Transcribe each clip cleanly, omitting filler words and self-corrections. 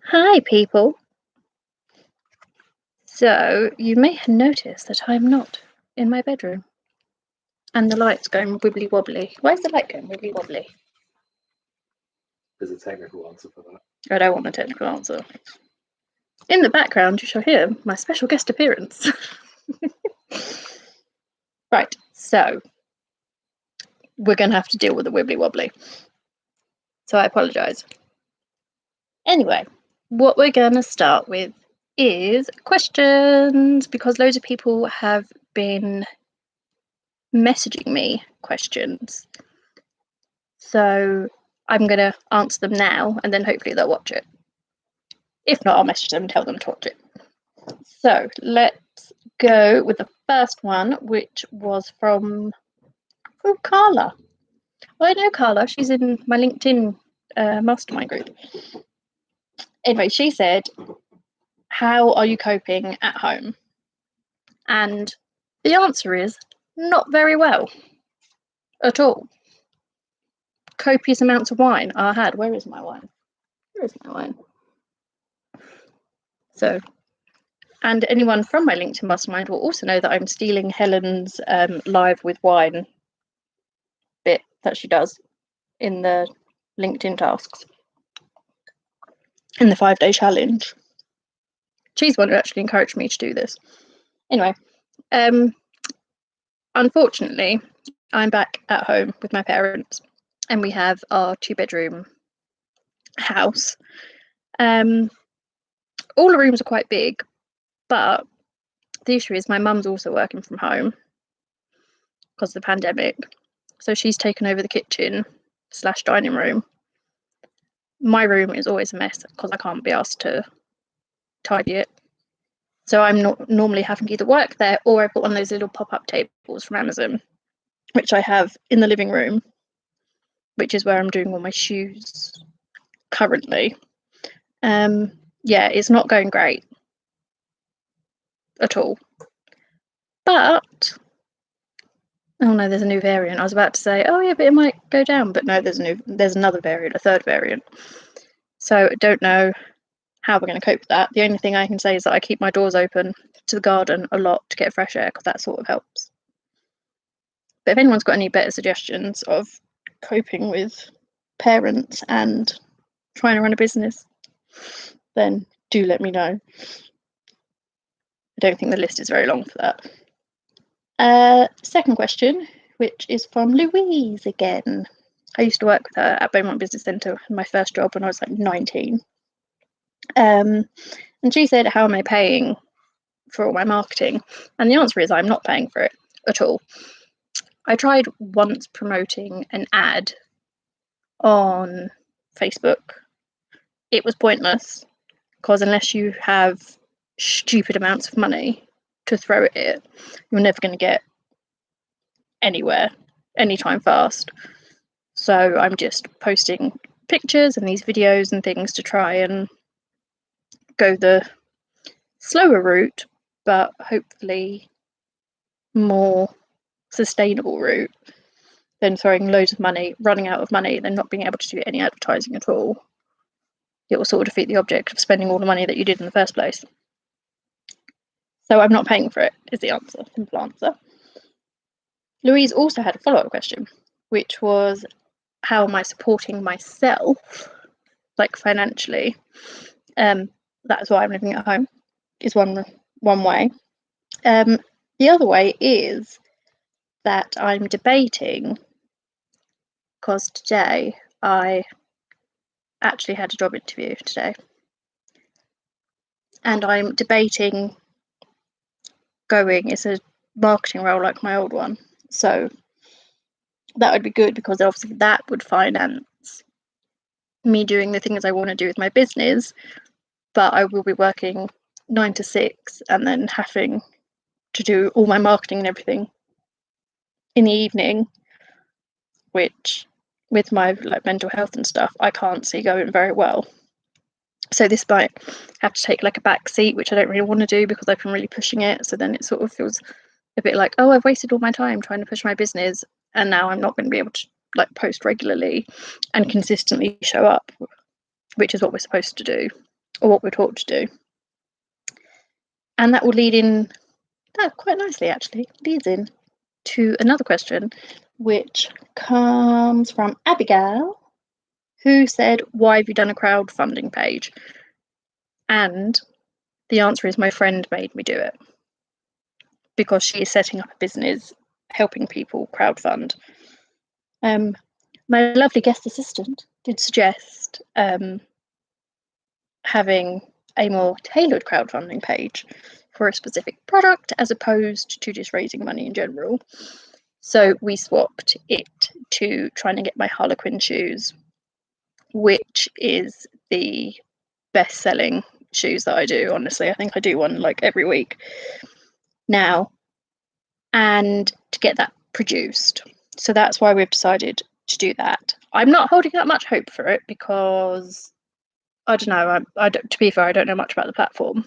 Hi, people. So, you may have noticed that I'm not in my bedroom. And the light's going wibbly wobbly. Why is the light going wibbly wobbly? There's a technical answer for that. I don't want a technical answer. In the background, you shall hear my special guest appearance. Right, so we're going to have to deal with the wibbly wobbly. So I apologise. Anyway, what we're going to start with is questions, because loads of people have been messaging me questions. So I'm going to answer them now, and then hopefully they'll watch it. If not, I'll message them and tell them to watch it. So let's go with the first one, which was from Carla. Well, I know Carla. She's in my LinkedIn mastermind group. Anyway, she said, how are you coping at home? And the answer is not very well at all. Copious amounts of wine are had. Where is my wine? Where is my wine? So, and anyone from my LinkedIn mastermind will also know that I'm stealing Helen's live with wine bit that she does in the LinkedIn tasks in the 5-day challenge. She's the one who actually encouraged me to do this. Anyway, unfortunately, I'm back at home with my parents, and we have our 2-bedroom house. All the rooms are quite big, but the issue is my mum's also working from home because of the pandemic. So she's taken over the kitchen / dining room. My room is always a mess because I can't be asked to tidy it. So I'm not normally having to either work there, or I've got one of those little pop-up tables from Amazon, which I have in the living room, which is where I'm doing all my shoes currently. Yeah, it's not going great at all. But oh no, there's a new variant. I was about to say, oh yeah, but it might go down. But no, there's another variant, a third variant. So I don't know how we're going to cope with that. The only thing I can say is that I keep my doors open to the garden a lot to get fresh air, because that sort of helps. But if anyone's got any better suggestions of coping with parents and trying to run a business, then do let me know. I don't think the list is very long for that. Second question, which is from Louise again. I used to work with her at Beaumont Business Centre in my first job when I was like 19. And she said, how am I paying for all my marketing? And the answer is I'm not paying for it at all. I tried once promoting an ad on Facebook. It was pointless, because unless you have stupid amounts of money to throw at it, you're never going to get anywhere anytime fast. So I'm just posting pictures and these videos and things to try and go the slower route, but hopefully more sustainable route than throwing loads of money, running out of money, then not being able to do any advertising at all. It will sort of defeat the object of spending all the money that you did in the first place. So I'm not paying for it, is the answer, simple answer. Louise also had a follow-up question, which was, how am I supporting myself, like financially? That's why I'm living at home, is one way. The other way is that I'm debating, because today I actually had a job interview today, and I'm debating going, it's a marketing role like my old one, so that would be good, because obviously that would finance me doing the things I want to do with my business, but I will be working 9 to 6 and then having to do all my marketing and everything in the evening, which with my mental health and stuff, I can't see going very well. So this might have to take a back seat, which I don't really want to do because I've been really pushing it. So then it sort of feels a bit like, oh, I've wasted all my time trying to push my business, and now I'm not going to be able to like post regularly and consistently show up, which is what we're supposed to do, or what we're taught to do. And that will lead in, that quite nicely actually, leads in to another question, which comes from Abigail, who said, why have you done a crowdfunding page? And the answer is my friend made me do it, because she is setting up a business helping people crowdfund. My lovely guest assistant did suggest having a more tailored crowdfunding page for a specific product as opposed to just raising money in general. So we swapped it to trying to get my Harlequin shoes, which is the best selling shoes that I do. Honestly, I think I do one like every week now, and to get that produced. So that's why we've decided to do that. I'm not holding that much hope for it because I don't know. I don't, to be fair, I don't know much about the platform,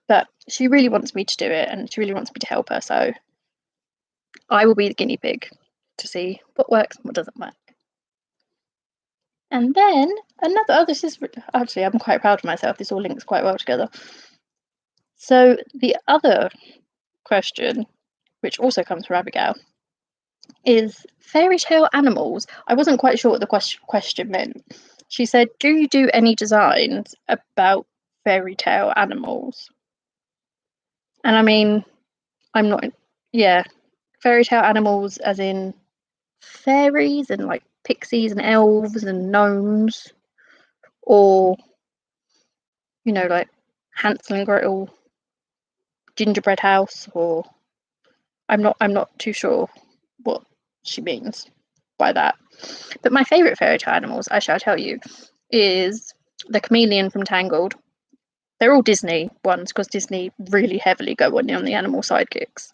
but she really wants me to do it, and she really wants me to help her. So I will be the guinea pig to see what works and what doesn't work. And then another, oh, this is actually, I'm quite proud of myself. This all links quite well together. So the other question, which also comes from Abigail, is fairy tale animals. I wasn't quite sure what the question meant. She said, do you do any designs about fairy tale animals? And I mean, I'm not, yeah, fairy tale animals as in fairies and like pixies and elves and gnomes, or, you know, like Hansel and Gretel, gingerbread house, or I'm not too sure what she means by that. But my favourite fairy tale animals, I shall tell you, is the chameleon from Tangled. They're all Disney ones because Disney really heavily go on the animal sidekicks.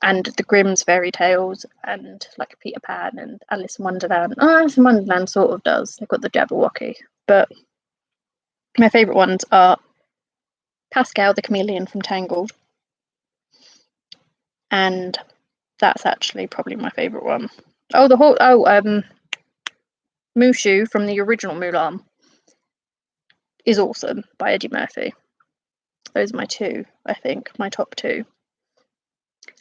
And the Grimm's fairy tales, and like Peter Pan and Alice in Wonderland. Oh, Alice in Wonderland sort of does. They've got the Jabberwocky. But my favourite ones are Pascal the chameleon from Tangled. And that's actually probably my favourite one. Oh, Mushu from the original Mulan is awesome, by Eddie Murphy. Those are my two, I think, my top two.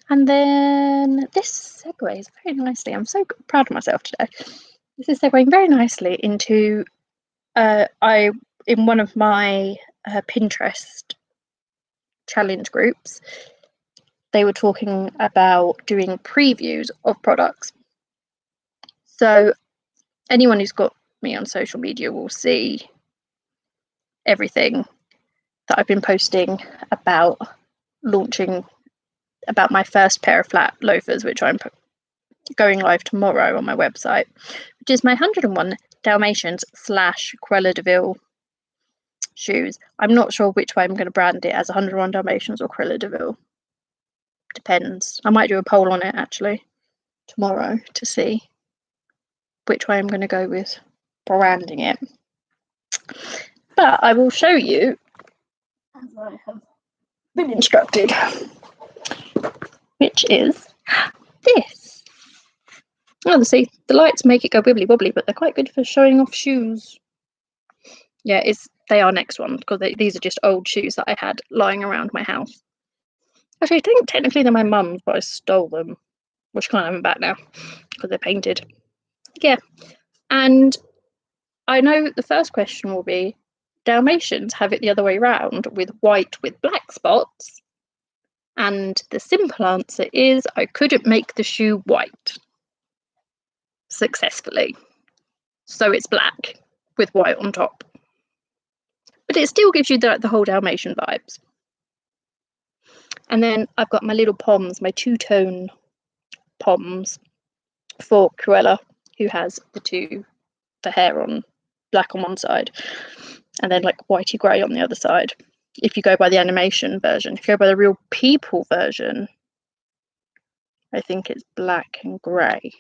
And then this segues very nicely. I'm so proud of myself today. This is segueing very nicely into in one of my Pinterest challenge groups, they were talking about doing previews of products. So anyone who's got me on social media will see everything that I've been posting about launching, about my first pair of flat loafers, which I'm going live tomorrow on my website, which is my 101 Dalmatians / Cruella de Vil shoes. I'm not sure which way I'm going to brand it, as 101 Dalmatians or Cruella de Vil. Depends. I might do a poll on it actually tomorrow to see which way I'm going to go with branding it. But I will show you, as I have been instructed, which is this. Oh, see, the lights make it go wibbly wobbly, but they're quite good for showing off shoes. Yeah, they are next one, because these are just old shoes that I had lying around my house. Actually, I think technically they're my mum's, but I stole them, which can't have them back now because they're painted. Yeah, and I know the first question will be, Dalmatians have it the other way round, with white with black spots. And the simple answer is I couldn't make the shoe white successfully. So it's black with white on top. But it still gives you the whole Dalmatian vibes. And then I've got my little poms, my two-tone poms for Cruella, who has the hair on black on one side and then like whitey grey on the other side. If you go by the animation version, if you go by the real people version, I think it's black and grey.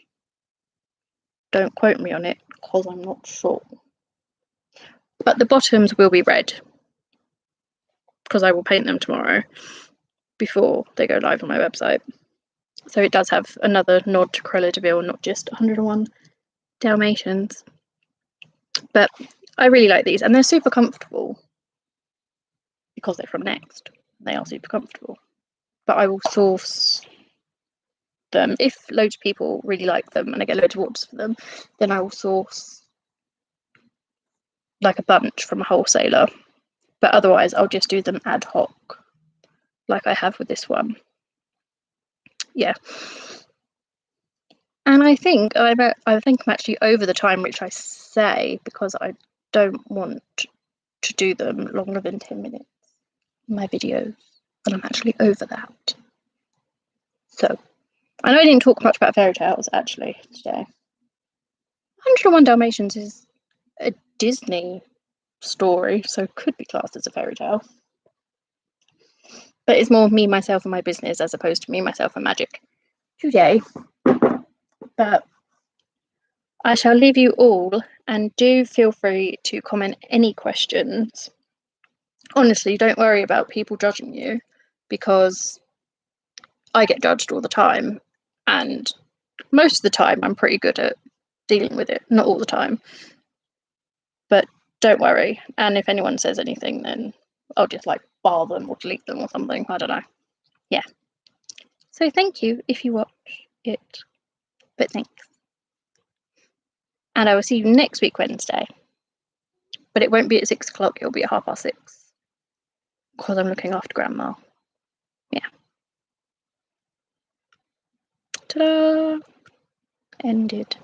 Don't quote me on it because I'm not sure. But the bottoms will be red because I will paint them tomorrow before they go live on my website. So it does have another nod to Cruella de Vil, not just 101 Dalmatians. But I really like these, and they're super comfortable because they're from Next. They are super comfortable. But I will source them if loads of people really like them and I get loads of orders for them. Then I will source like a bunch from a wholesaler. But otherwise, I'll just do them ad hoc, like I have with this one. Yeah. And I think I'm actually over the time which I say because I don't want to do them longer than 10 minutes in my videos, and I'm actually over that. So I know I didn't talk much about fairy tales actually today. 101 Dalmatians is a Disney story, so could be classed as a fairy tale. But it's more me, myself, and my business as opposed to me, myself, and magic today. But I shall leave you all, and do feel free to comment any questions. Honestly, don't worry about people judging you because I get judged all the time, and most of the time I'm pretty good at dealing with it. Not all the time, but don't worry. And if anyone says anything, then I'll just like bar them or delete them or something. I don't know. Yeah. So thank you if you watch it, but thanks. And I will see you next week, Wednesday. But it won't be at 6 o'clock, it'll be at 6:30 because I'm looking after Grandma. Yeah. Ta-da! Ended.